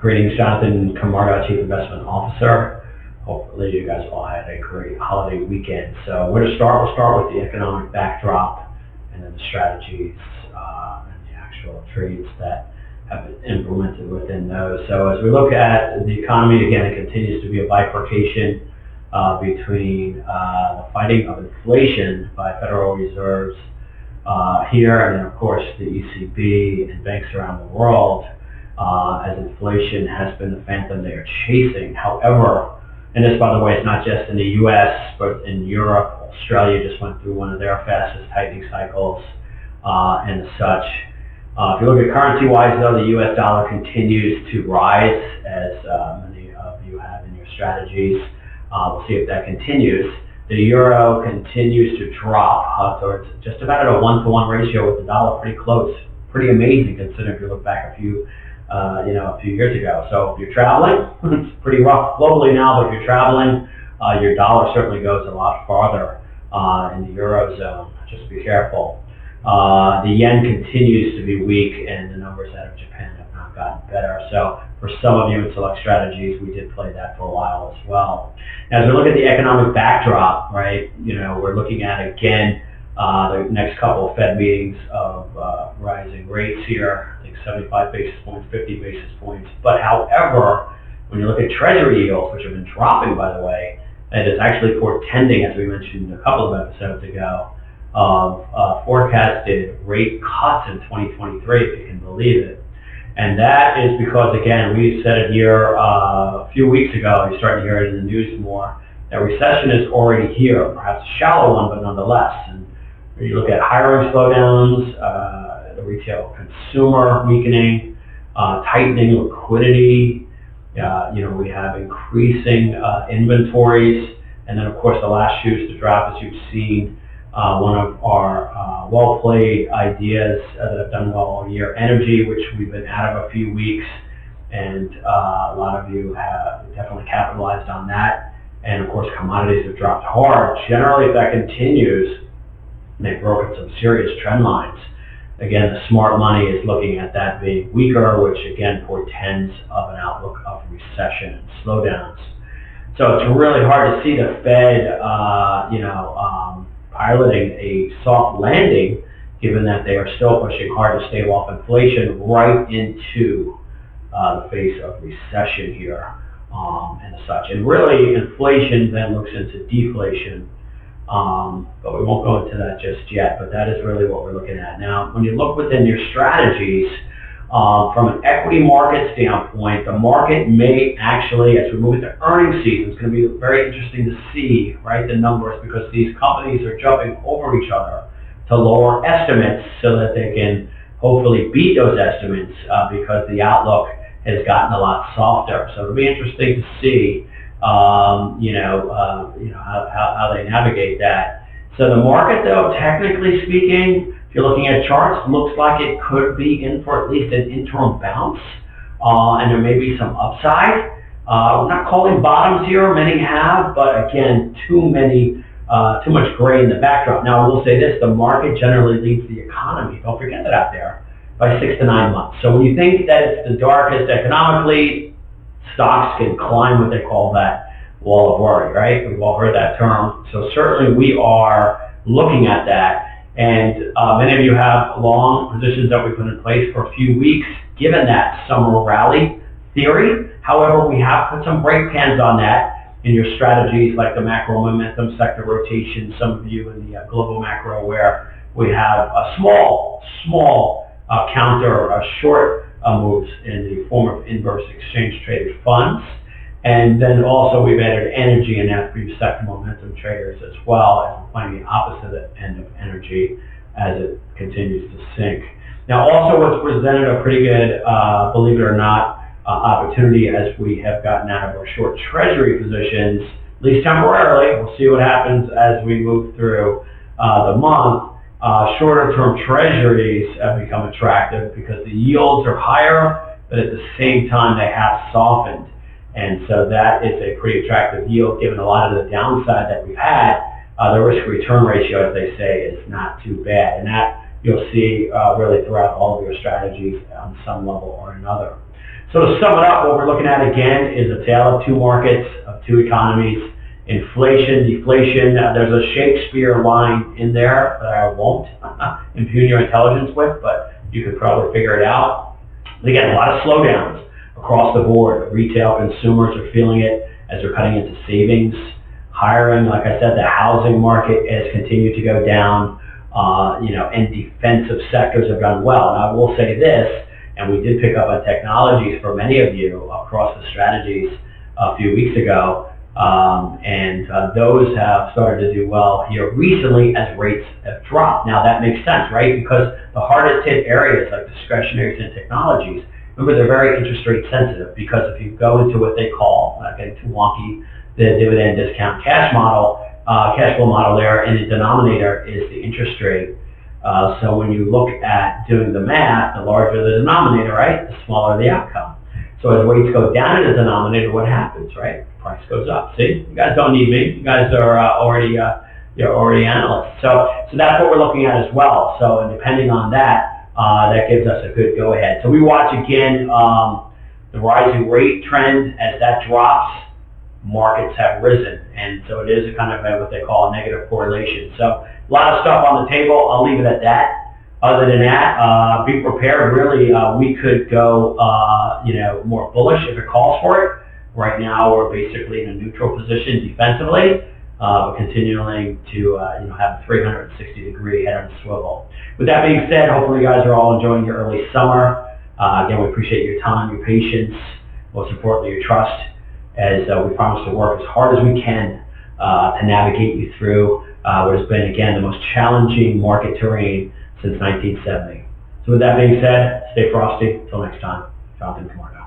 Greetings, Jonathan Camarda, Chief Investment Officer. Hopefully you guys all had a great holiday weekend. So where to start? We'll start with the economic backdrop and then the strategies and the actual trades that have been implemented within those. So as we look at the economy, again, it continues to be a bifurcation between the fighting of inflation by Federal Reserves here and then, of course, the ECB and banks around the world. As inflation has been the phantom they are chasing. However, and this, by the way, is not just in the U.S., but in Europe. Australia just went through one of their fastest tightening cycles and such. If you look at currency-wise, though, the U.S. dollar continues to rise, as many of you have in your strategies. We'll see if that continues. The euro continues to drop towards just about at a 1-to-1 ratio with the dollar, pretty close. Pretty amazing considering if you look back a few years ago. So if you're traveling, it's pretty rough globally now, but if you're traveling, your dollar certainly goes a lot farther in the Eurozone. Just be careful. The yen continues to be weak, and the numbers out of Japan have not gotten better. So for some of you in select strategies, we did play that for a while as well. Now, as we look at the economic backdrop, right, we're looking at, again, the next couple of Fed meetings of rising rates here, I think 75 basis points, 50 basis points. But however, when you look at Treasury yields, which have been dropping, by the way, it is actually portending, as we mentioned a couple of episodes ago, of forecasted rate cuts in 2023, if you can believe it. And that is because, again, we said it here a few weeks ago, you're starting to hear it in the news more, that recession is already here, perhaps a shallow one, but nonetheless. And when you look at hiring slowdowns, the retail consumer weakening, tightening liquidity, we have increasing inventories, and then of course the last shoes to drop, as you've seen, one of our well-played ideas that have done well all year, energy, which we've been out of a few weeks, and a lot of you have definitely capitalized on that. And of course commodities have dropped hard. Generally, if that continues, and they've broken some serious trend lines. Again, the smart money is looking at that being weaker, which again portends of an outlook of recession and slowdowns. So it's really hard to see the Fed, piloting a soft landing, given that they are still pushing hard to stave off inflation right into the face of recession here and such. And really, inflation then looks into deflation. But we won't go into that just yet, but that is really what we're looking at. Now, when you look within your strategies, from an equity market standpoint, the market may actually, as we move into earnings season, it's going to be very interesting to see, right, the numbers, because these companies are jumping over each other to lower estimates so that they can hopefully beat those estimates because the outlook has gotten a lot softer. So it'll be interesting to see how they navigate that. So the market, though, technically speaking, if you're looking at charts, looks like it could be in for at least an interim bounce, and there may be some upside. We're not calling bottoms here, many have, but again, too much gray in the backdrop. Now, I will say this, the market generally leads the economy, don't forget that out there, by 6 to 9 months. So when you think that it's the darkest economically, stocks can climb what they call that wall of worry, right? We've all heard that term. So certainly we are looking at that. And many of you have long positions that we put in place for a few weeks, given that summer rally theory. However, we have put some brake pans on that in your strategies, like the macro momentum sector rotation, some of you in the global macro, where we have a small counter short moves in the form of inverse exchange traded funds. And then also we've added energy in that for you sector momentum traders as well, as we're playing the opposite end of energy as it continues to sink. Now also what's presented a pretty good, believe it or not, opportunity as we have gotten out of our short treasury positions, at least temporarily. We'll see what happens as we move through the month. Shorter term treasuries have become attractive because the yields are higher, but at the same time they have softened. And so that is a pretty attractive yield given a lot of the downside that we've had. The risk-return ratio, as they say, is not too bad. And that you'll see really throughout all of your strategies on some level or another. So to sum it up, what we're looking at again is a tale of two markets, of two economies. Inflation, deflation, there's a Shakespeare line in there that I won't impugn your intelligence with, but you could probably figure it out. Again, a lot of slowdowns across the board. Retail consumers are feeling it as they're cutting into savings. Hiring, like I said, the housing market has continued to go down, and defensive sectors have done well. And I will say this, and we did pick up on technologies for many of you across the strategies a few weeks ago, and those have started to do well here recently as rates have dropped. Now that makes sense, right? Because the hardest hit areas like discretionaries and technologies, remember they're very interest rate sensitive, because if you go into what they call, not getting too wonky, the dividend discount cash flow model there, and the denominator is the interest rate. So when you look at doing the math, the larger the denominator, right, the smaller the outcome. So as rates go down in the denominator, what happens, right? The price goes up. See, you guys don't need me. You guys are already analysts. So that's what we're looking at as well. So and depending on that, that gives us a good go ahead. So we watch again the rising rate trend. As that drops, markets have risen, and so it is a kind of what they call a negative correlation. So a lot of stuff on the table. I'll leave it at that. Other than that, be prepared. Really, we could go more bullish if it calls for it. Right now, we're basically in a neutral position defensively. We're continuing to have a 360-degree head on a swivel. With that being said, hopefully you guys are all enjoying your early summer. Again, we appreciate your time, your patience, most importantly, your trust, as we promise to work as hard as we can to navigate you through what has been, again, the most challenging market terrain since 1970. So with that being said, stay frosty. Until next time, Jonathan Camarda.